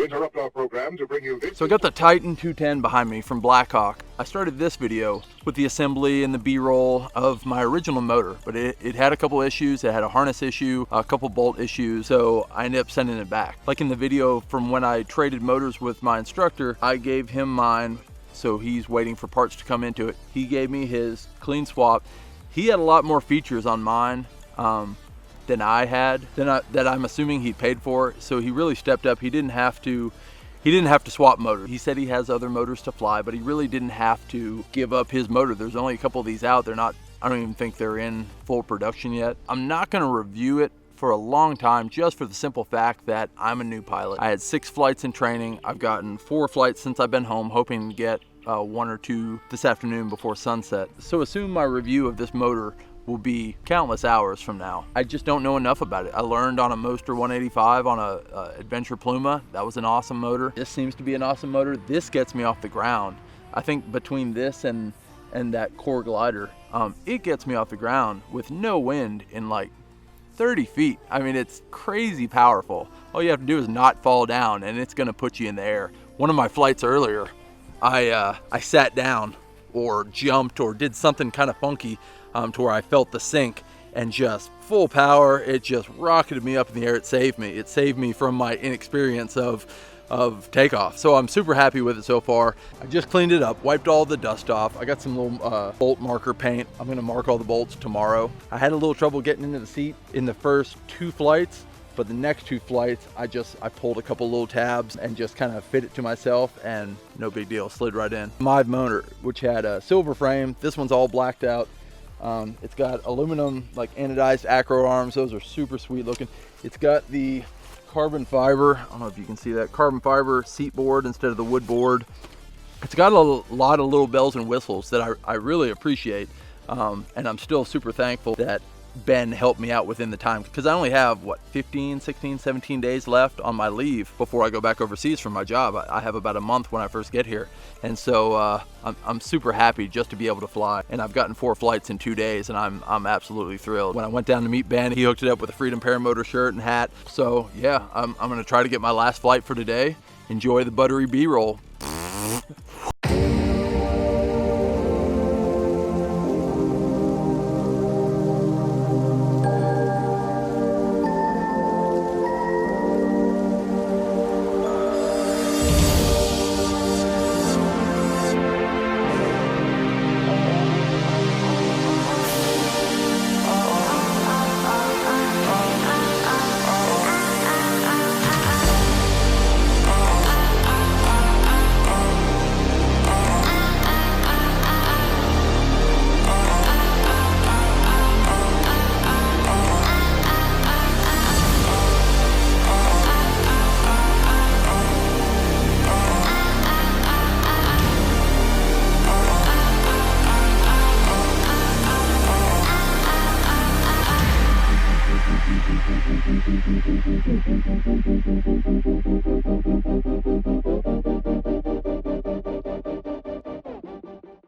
We interrupt our program to bring you this. So I got the Titan 210 behind me from Blackhawk. I started this video with the assembly and the B-roll of my original motor, but it had a couple issues. It had a harness issue, a couple bolt issues, so I ended up sending it back. Like in the video from when I traded motors with my instructor, I gave him mine, so he's waiting for parts to come into it. He gave me his clean swap. He had a lot more features on mine than I had, that I'm assuming he paid for, so he really stepped up. He didn't have to swap motors. He said he has other motors to fly, but he really didn't have to give up his motor. There's only a couple of these out. I don't even think they're in full production yet. I'm not gonna review it for a long time, just for the simple fact that I'm a new pilot. I had 6 flights in training. I've gotten 4 flights since I've been home, hoping to get 1 or 2 this afternoon before sunset. So assume my review of this motor will be countless hours from now. I just don't know enough about it. I learned on a Moster 185 on a Adventure Pluma. That was an awesome motor. This seems to be an awesome motor. This gets me off the ground. I think between this and that Core glider, it gets me off the ground with no wind in like 30 feet. I mean, it's crazy powerful. All you have to do is not fall down and it's gonna put you in the air. One of my flights earlier, I sat down or jumped or did something kind of funky to where I felt the sink, and just full power, it just rocketed me up in the air. It saved me. It saved me from my inexperience of takeoff. So I'm super happy with it so far. I just cleaned it up, wiped all the dust off. I got some little bolt marker paint. I'm gonna mark all the bolts tomorrow. I had a little trouble getting into the seat in the first 2 flights, but the next 2 flights, I pulled a couple little tabs and just kind of fit it to myself, and no big deal, slid right in. My motor, which had a silver frame, this one's all blacked out. It's got aluminum, like anodized acro arms. Those are super sweet looking. It's got the carbon fiber, I don't know if you can see that, carbon fiber seat board instead of the wood board. It's got a lot of little bells and whistles that I really appreciate. And I'm still super thankful that Ben helped me out within the time, because I only have, what, 15, 16, 17 days left on my leave before I go back overseas for my job. I have about a month when I first get here. And so I'm super happy just to be able to fly. And I've gotten 4 flights in 2 days, and I'm absolutely thrilled. When I went down to meet Ben, he hooked it up with a Freedom Paramotor shirt and hat. So yeah, I'm gonna try to get my last flight for today, enjoy the buttery B-roll.